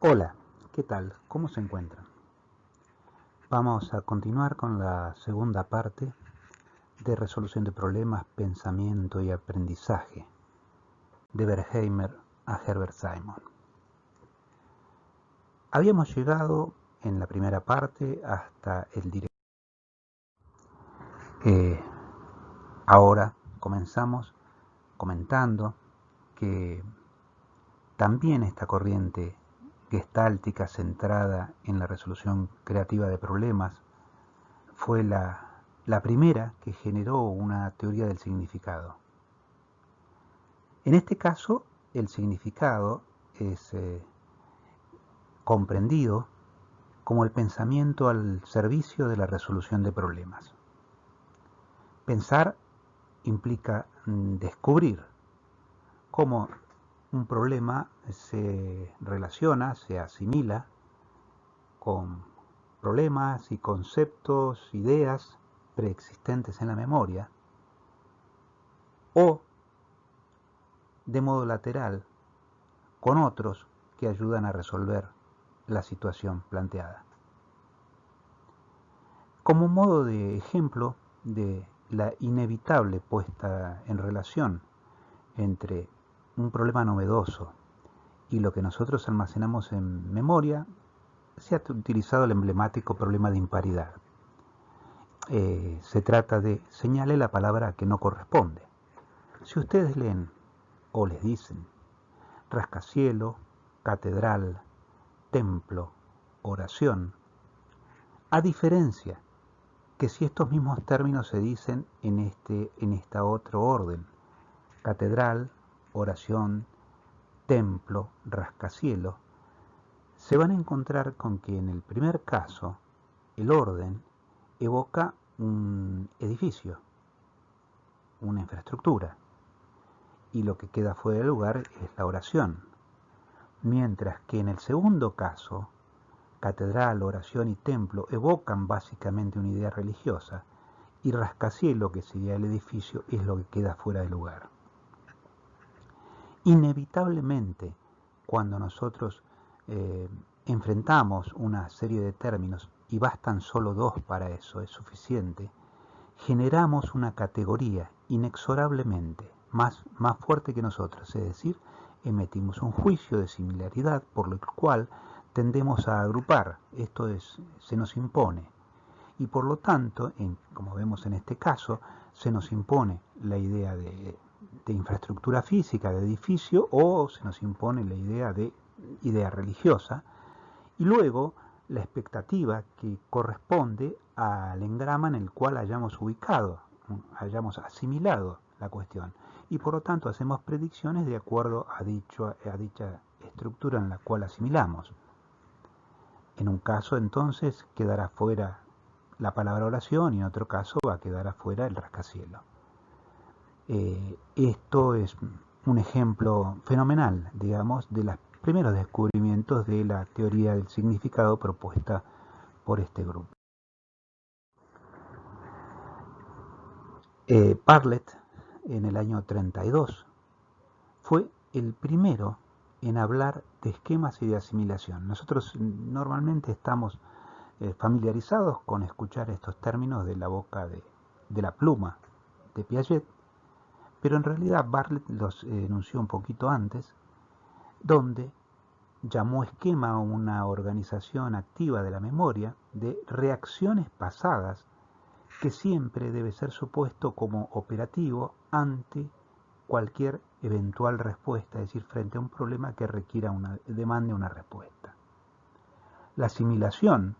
Hola, ¿qué tal? ¿Cómo se encuentran? Vamos a continuar con la segunda parte de resolución de problemas, pensamiento y aprendizaje de Wertheimer a Herbert Simon. Habíamos llegado en la primera parte hasta el director. Ahora comenzamos comentando que también esta corriente gestáltica centrada en la resolución creativa de problemas fue la primera que generó una teoría del significado. En este caso, el significado es comprendido como el pensamiento al servicio de la resolución de problemas. Pensar implica descubrir cómo un problema se relaciona, se asimila con problemas y conceptos, ideas preexistentes en la memoria, o de modo lateral con otros que ayudan a resolver la situación planteada. Como modo de ejemplo de la inevitable puesta en relación entre un problema novedoso y lo que nosotros almacenamos en memoria, se ha utilizado el emblemático problema de imparidad. Se trata de señale la palabra que no corresponde. Si ustedes leen o les dicen rascacielo, catedral, templo, oración, a diferencia que si estos mismos términos se dicen en esta otro orden, catedral, oración, templo, rascacielo, se van a encontrar con que en el primer caso el orden evoca un edificio, una infraestructura, y lo que queda fuera de lugar es la oración. Mientras que en el segundo caso, catedral, oración y templo evocan básicamente una idea religiosa, y rascacielo, que sería el edificio, es lo que queda fuera de lugar. Inevitablemente, cuando nosotros enfrentamos una serie de términos, y bastan solo dos para eso, es suficiente, generamos una categoría inexorablemente más fuerte que nosotros, es decir, emitimos un juicio de similaridad por lo cual tendemos a agrupar, esto se nos impone, y por lo tanto, como vemos en este caso, se nos impone la idea de infraestructura física, de edificio, o se nos impone la idea de idea religiosa, y luego la expectativa que corresponde al engrama en el cual hayamos ubicado, hayamos asimilado la cuestión, y por lo tanto hacemos predicciones de acuerdo a dicha estructura en la cual asimilamos. En un caso entonces quedará fuera la palabra oración y en otro caso va a quedar afuera el rascacielo. Esto es un ejemplo fenomenal, digamos, de los primeros descubrimientos de la teoría del significado propuesta por este grupo. Bartlett, en el año 32, fue el primero en hablar de esquemas y de asimilación. Nosotros normalmente estamos familiarizados con escuchar estos términos de la boca de la pluma de Piaget, pero en realidad Bartlett los enunció un poquito antes, donde llamó esquema a una organización activa de la memoria de reacciones pasadas que siempre debe ser supuesto como operativo ante cualquier eventual respuesta, es decir, frente a un problema que demande una respuesta. La asimilación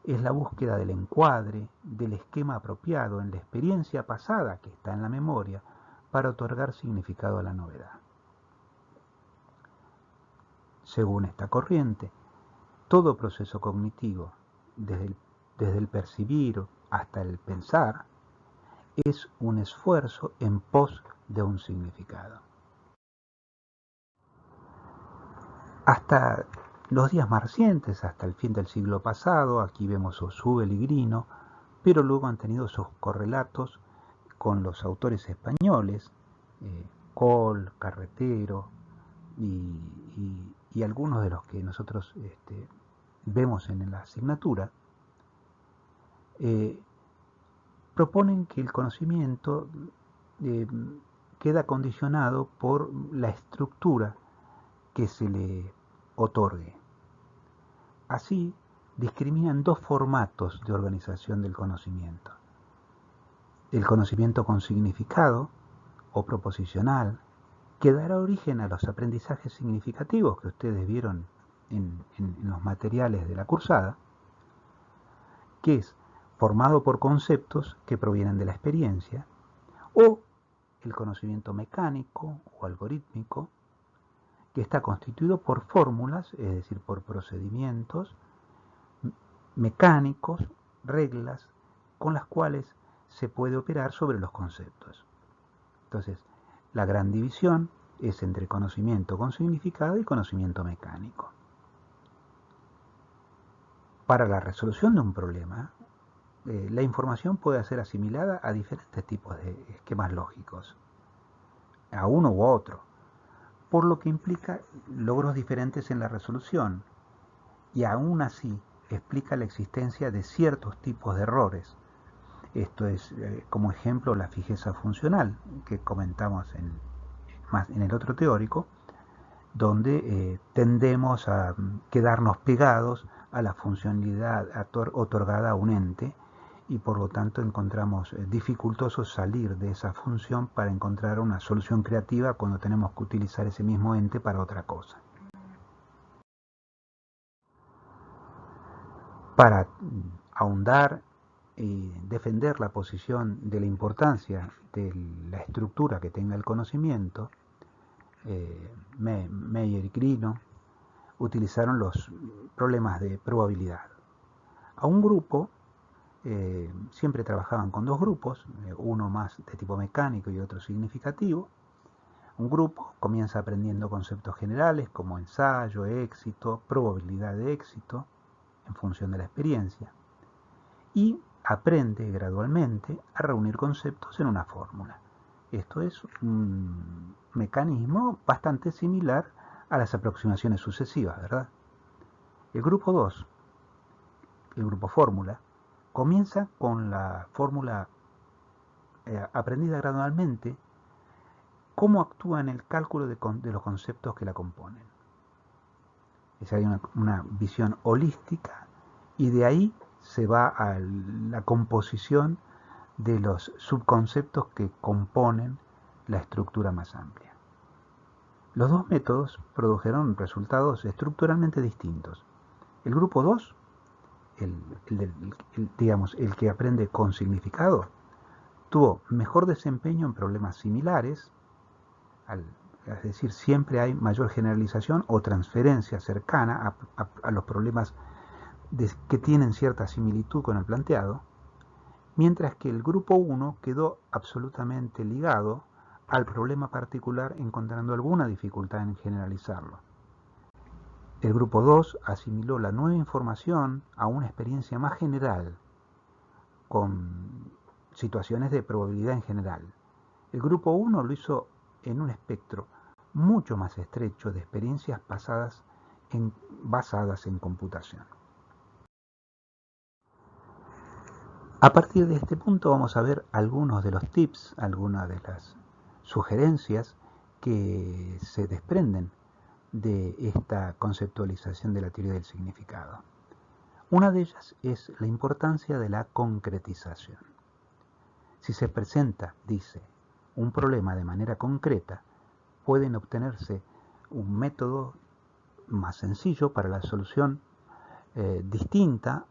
es la búsqueda del encuadre, del esquema apropiado en la experiencia pasada que está en la memoria para otorgar significado a la novedad. Según esta corriente, todo proceso cognitivo, desde el percibir hasta el pensar, es un esfuerzo en pos de un significado. Hasta los días más recientes, hasta el fin del siglo pasado, aquí vemos Zubel y Grino, pero luego han tenido sus correlatos con los autores españoles, Coll, Carretero y y algunos de los que nosotros vemos en la asignatura, proponen que el conocimiento queda condicionado por la estructura que se le otorgue. Así, discriminan dos formatos de organización del conocimiento. El conocimiento con significado o proposicional, que dará origen a los aprendizajes significativos que ustedes vieron en los materiales de la cursada, que es formado por conceptos que provienen de la experiencia, o el conocimiento mecánico o algorítmico, que está constituido por fórmulas, es decir, por procedimientos mecánicos, reglas, con las cuales se puede operar sobre los conceptos. Entonces, la gran división es entre conocimiento con significado y conocimiento mecánico. Para la resolución de un problema, la información puede ser asimilada a diferentes tipos de esquemas lógicos, a uno u otro, por lo que implica logros diferentes en la resolución, y aún así explica la existencia de ciertos tipos de errores. Esto es, como ejemplo, la fijeza funcional, que comentamos en el otro teórico, donde tendemos a quedarnos pegados a la funcionalidad otorgada a un ente, y por lo tanto encontramos dificultoso salir de esa función para encontrar una solución creativa cuando tenemos que utilizar ese mismo ente para otra cosa. Para ahondar y defender la posición de la importancia de la estructura que tenga el conocimiento, Meyer y Grino utilizaron los problemas de probabilidad. A un grupo, siempre trabajaban con dos grupos, uno más de tipo mecánico y otro significativo. Un grupo comienza aprendiendo conceptos generales como ensayo, éxito, probabilidad de éxito, en función de la experiencia, y aprende gradualmente a reunir conceptos en una fórmula. Esto es un mecanismo bastante similar a las aproximaciones sucesivas, ¿verdad? El grupo 2, el grupo fórmula, comienza con la fórmula aprendida gradualmente, cómo actúa en el cálculo de los conceptos que la componen. Es hay una visión holística, y de ahí se va a la composición de los subconceptos que componen la estructura más amplia. Los dos métodos produjeron resultados estructuralmente distintos. El grupo 2, el que aprende con significado, tuvo mejor desempeño en problemas similares, es decir, siempre hay mayor generalización o transferencia cercana a los problemas que tienen cierta similitud con el planteado, mientras que el grupo 1 quedó absolutamente ligado al problema particular, encontrando alguna dificultad en generalizarlo. El grupo 2 asimiló la nueva información a una experiencia más general, con situaciones de probabilidad en general. El grupo 1 lo hizo en un espectro mucho más estrecho de experiencias basadas en computación. A partir de este punto vamos a ver algunos de los tips, algunas de las sugerencias que se desprenden de esta conceptualización de la teoría del significado. Una de ellas es la importancia de la concretización. Si se presenta, dice, un problema de manera concreta, pueden obtenerse un método más sencillo para la solución distinta,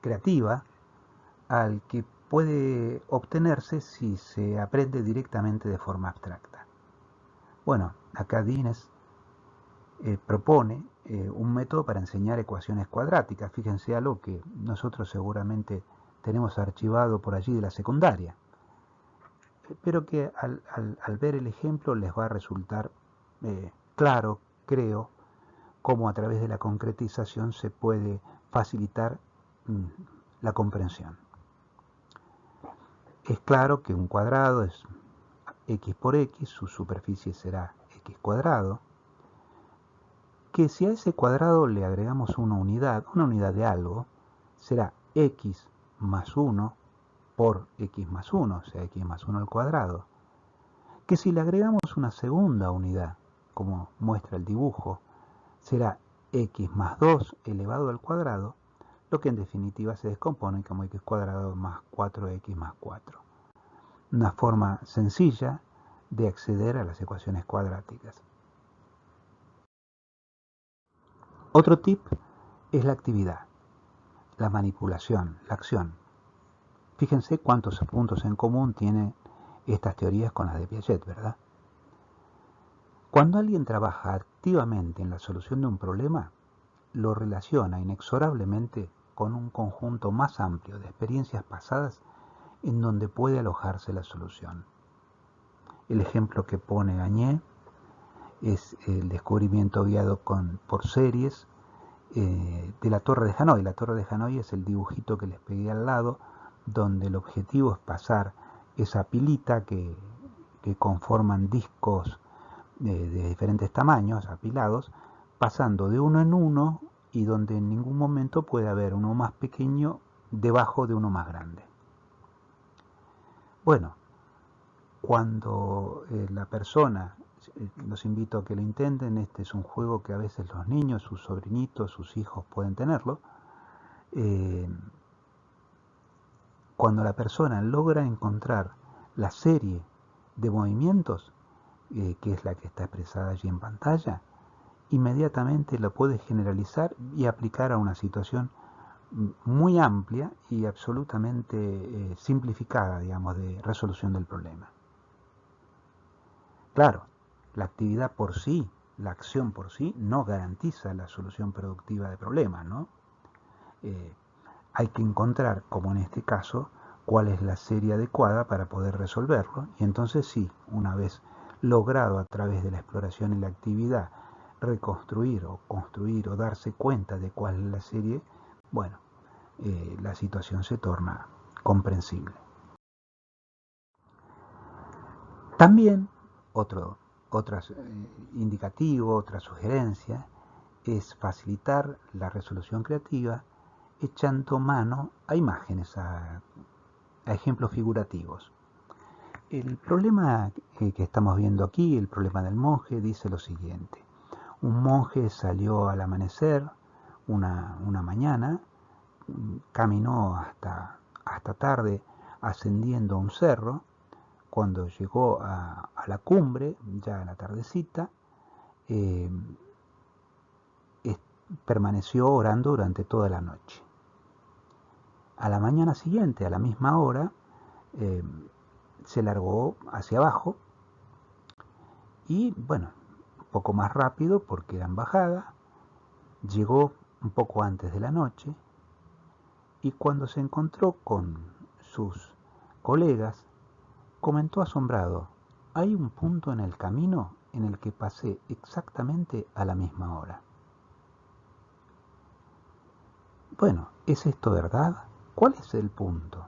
creativa, al que puede obtenerse si se aprende directamente de forma abstracta. Bueno, acá Dines propone un método para enseñar ecuaciones cuadráticas. Fíjense a lo que nosotros seguramente tenemos archivado por allí de la secundaria, pero que al ver el ejemplo les va a resultar claro, creo, cómo a través de la concretización se puede facilitar la comprensión. Es claro que un cuadrado es x por x, su superficie será x cuadrado, que si a ese cuadrado le agregamos una unidad de algo, será x más 1 por x más 1, o sea, x más 1 al cuadrado. Que si le agregamos una segunda unidad, como muestra el dibujo, será x más 2 elevado al cuadrado, lo que en definitiva se descompone como x cuadrado más 4x más 4. Una forma sencilla de acceder a las ecuaciones cuadráticas. Otro tip es la actividad, la manipulación, la acción. Fíjense cuántos puntos en común tienen estas teorías con las de Piaget, ¿verdad? Cuando alguien trabaja activamente en la solución de un problema, lo relaciona inexorablemente con un conjunto más amplio de experiencias pasadas en donde puede alojarse la solución. El ejemplo que pone Añé es el descubrimiento guiado por series de la Torre de Hanói. La Torre de Hanói es el dibujito que les pegué al lado, donde el objetivo es pasar esa pilita que conforman discos de diferentes tamaños, apilados, pasando de uno en uno y donde en ningún momento puede haber uno más pequeño debajo de uno más grande. Bueno, cuando la persona, los invito a que lo intenten, este es un juego que a veces los niños, sus sobrinitos, sus hijos pueden tenerlo. Cuando la persona logra encontrar la serie de movimientos, que es la que está expresada allí en pantalla, inmediatamente lo puede generalizar y aplicar a una situación muy amplia y absolutamente simplificada, digamos, de resolución del problema. Claro, la actividad por sí, la acción por sí, no garantiza la solución productiva de problemas, ¿no? Hay que encontrar, como en este caso, cuál es la serie adecuada para poder resolverlo, y entonces sí, una vez logrado a través de la exploración y la actividad reconstruir o construir o darse cuenta de cuál es la serie, bueno, la situación se torna comprensible. También otro indicativo, otra sugerencia, es facilitar la resolución creativa echando mano a imágenes, a ejemplos figurativos. El problema que estamos viendo aquí, el problema del monje, dice lo siguiente. Un monje salió al amanecer una mañana, caminó hasta tarde ascendiendo un cerro. Cuando llegó a la cumbre, ya a la tardecita, permaneció orando durante toda la noche. A la mañana siguiente, a la misma hora, se largó hacia abajo y, bueno, un poco más rápido porque era en bajada, llegó un poco antes de la noche y cuando se encontró con sus colegas, comentó asombrado: hay un punto en el camino en el que pasé exactamente a la misma hora. Bueno, ¿es esto verdad? ¿Cuál es el punto?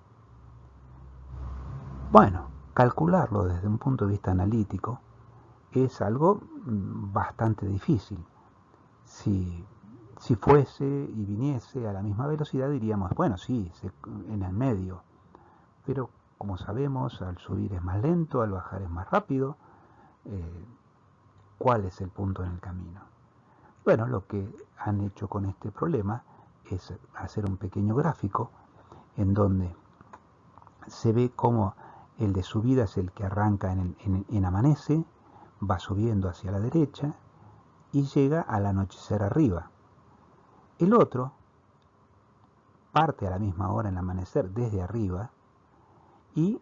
Bueno, calcularlo desde un punto de vista analítico es algo bastante difícil. Si fuese y viniese a la misma velocidad diríamos, bueno, sí, en el medio. Pero como sabemos, al subir es más lento, al bajar es más rápido. ¿Cuál es el punto en el camino? Bueno, lo que han hecho con este problema es hacer un pequeño gráfico en donde se ve cómo el de subida es el que arranca en amanece, va subiendo hacia la derecha y llega al anochecer arriba. El otro parte a la misma hora en el amanecer desde arriba y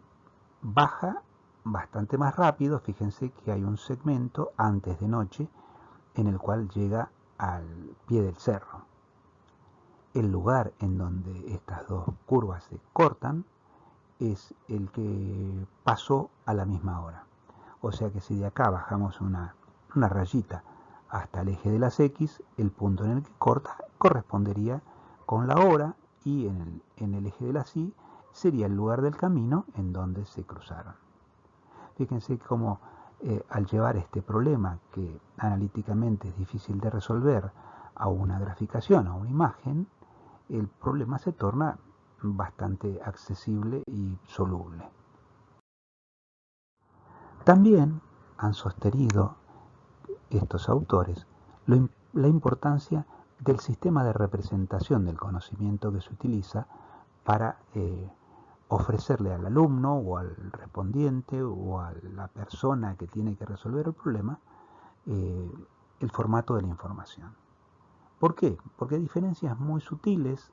baja bastante más rápido. Fíjense que hay un segmento antes de noche en el cual llega al pie del cerro. El lugar en donde estas dos curvas se cortan es el que pasó a la misma hora. O sea que si de acá bajamos una rayita hasta el eje de las X, el punto en el que corta correspondería con la hora y en el eje de las Y sería el lugar del camino en donde se cruzaron. Fíjense cómo al llevar este problema, que analíticamente es difícil de resolver, a una graficación, a una imagen, el problema se torna bastante accesible y soluble. También han sostenido estos autores la importancia del sistema de representación del conocimiento que se utiliza para ofrecerle al alumno o al respondiente o a la persona que tiene que resolver el problema el formato de la información. ¿Por qué? Porque hay diferencias muy sutiles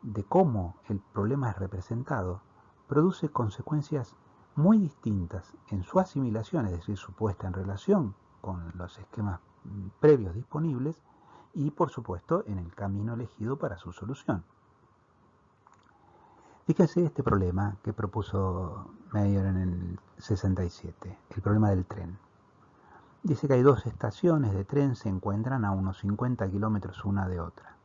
de cómo el problema es representado, produce consecuencias muy distintas en su asimilación, es decir, su puesta en relación con los esquemas previos disponibles y, por supuesto, en el camino elegido para su solución. Fíjense este problema que propuso Meyer en el 67, el problema del tren. Dice que hay dos estaciones de tren, se encuentran a unos 50 kilómetros una de otra.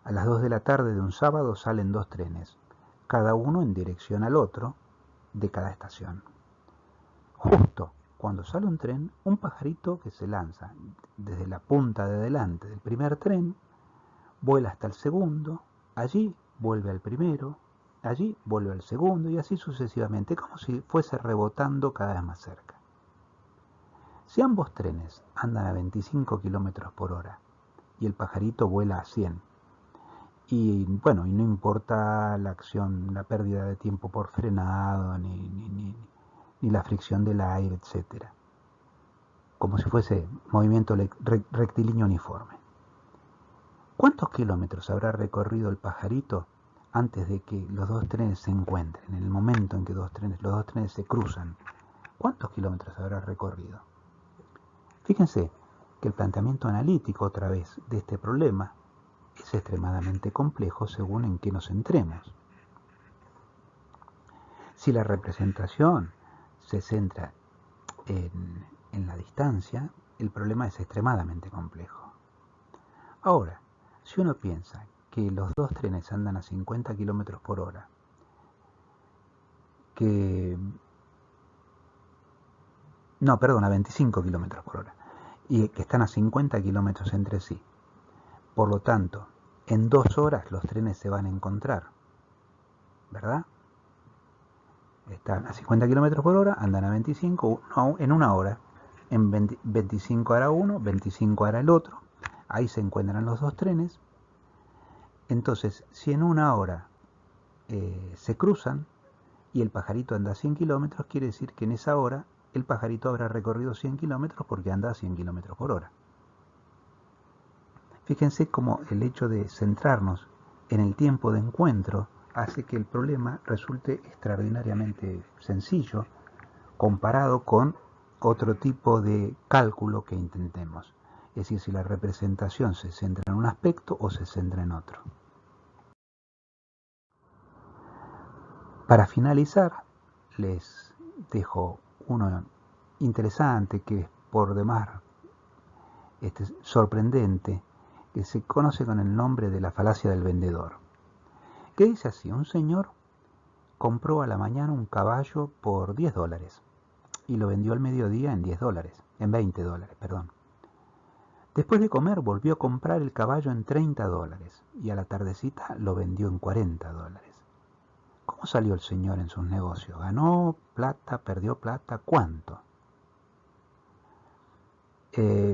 A las 2 de la tarde de un sábado salen dos trenes, cada uno en dirección al otro de cada estación. Justo cuando sale un tren, un pajarito que se lanza desde la punta de delante del primer tren, vuela hasta el segundo, allí vuelve al primero, allí vuelve al segundo y así sucesivamente, como si fuese rebotando cada vez más cerca. Si ambos trenes andan a 25 kilómetros por hora y el pajarito vuela a 100, y bueno, y no importa la acción, la pérdida de tiempo por frenado, ni la fricción del aire, etc. Como si fuese movimiento rectilíneo uniforme. ¿Cuántos kilómetros habrá recorrido el pajarito antes de que los dos trenes se encuentren? En el momento en que los dos trenes se cruzan, ¿cuántos kilómetros habrá recorrido? Fíjense que el planteamiento analítico, otra vez, de este problema es extremadamente complejo según en qué nos centremos. Si la representación se centra en la distancia, el problema es extremadamente complejo. Ahora, si uno piensa que los dos trenes andan a 50 kilómetros por hora, a 25 kilómetros por hora, y que están a 50 kilómetros entre sí, por lo tanto, en 2 horas los trenes se van a encontrar, ¿verdad? Están a 50 kilómetros por hora, andan a 25, en una hora. En 25 hará uno, 25 hará el otro. Ahí se encuentran los dos trenes. Entonces, si en una hora se cruzan y el pajarito anda a 100 kilómetros, quiere decir que en esa hora el pajarito habrá recorrido 100 kilómetros porque anda a 100 kilómetros por hora. Fíjense cómo el hecho de centrarnos en el tiempo de encuentro hace que el problema resulte extraordinariamente sencillo comparado con otro tipo de cálculo que intentemos. Es decir, si la representación se centra en un aspecto o se centra en otro. Para finalizar, les dejo uno interesante que es por demás sorprendente, que se conoce con el nombre de la falacia del vendedor, que dice así: un señor compró a la mañana un caballo por $10 y lo vendió al mediodía en $20, perdón. Después de comer volvió a comprar el caballo en $30 y a la tardecita lo vendió en $40. ¿Cómo salió el señor en sus negocios? ¿Ganó plata? ¿Perdió plata? ¿Cuánto?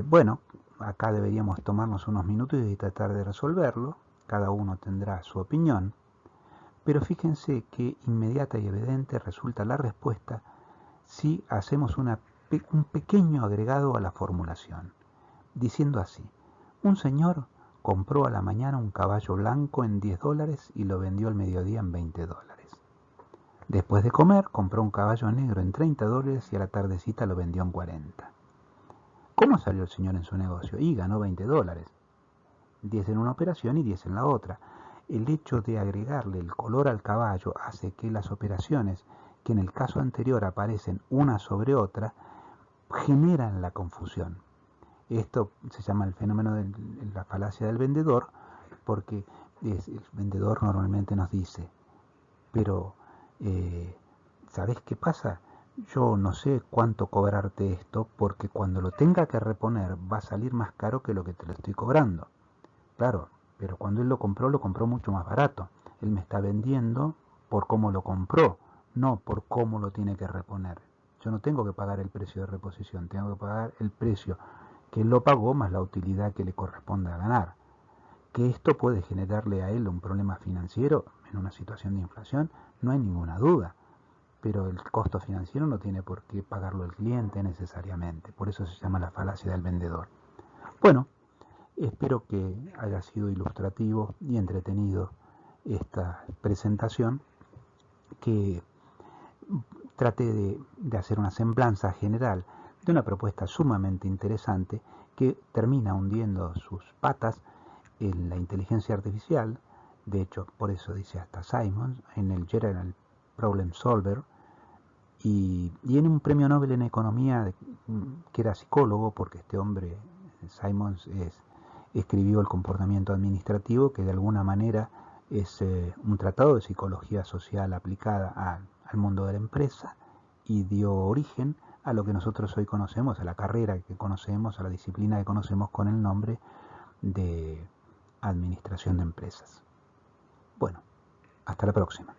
Bueno, acá deberíamos tomarnos unos minutos y tratar de resolverlo. Cada uno tendrá su opinión. Pero fíjense que inmediata y evidente resulta la respuesta si hacemos un pequeño agregado a la formulación, diciendo así: un señor compró a la mañana un caballo blanco en $10 y lo vendió al mediodía en $20. Después de comer compró un caballo negro en $30 y a la tardecita lo vendió en $40. ¿Cómo salió el señor en su negocio? Y ganó $20, 10 en una operación y 10 en la otra. El hecho de agregarle el color al caballo hace que las operaciones, que en el caso anterior aparecen una sobre otra, generan la confusión. Esto se llama el fenómeno de la falacia del vendedor, porque el vendedor normalmente nos dice: pero ¿sabés qué pasa? yo no sé cuánto cobrarte esto, porque cuando lo tenga que reponer va a salir más caro que lo que te lo estoy cobrando. Claro, pero cuando él lo compró mucho más barato. Él me está vendiendo por cómo lo compró, no por cómo lo tiene que reponer. Yo no tengo que pagar el precio de reposición, tengo que pagar el precio que él lo pagó más la utilidad que le corresponde a ganar. Que esto puede generarle a él un problema financiero en una situación de inflación, no hay ninguna duda. Pero el costo financiero no tiene por qué pagarlo el cliente necesariamente. Por eso se llama la falacia del vendedor. Bueno, espero que haya sido ilustrativo y entretenido esta presentación, que traté de hacer una semblanza general de una propuesta sumamente interesante que termina hundiendo sus patas en la inteligencia artificial. De hecho, por eso dice hasta Simons en el General Problem Solver, y en un premio Nobel en economía, que era psicólogo, porque este hombre, Simons, escribió El comportamiento administrativo, que de alguna manera es un tratado de psicología social aplicada al mundo de la empresa, y dio origen a lo que nosotros hoy conocemos, a la carrera que conocemos, a la disciplina que conocemos con el nombre de administración de empresas. Bueno, hasta la próxima.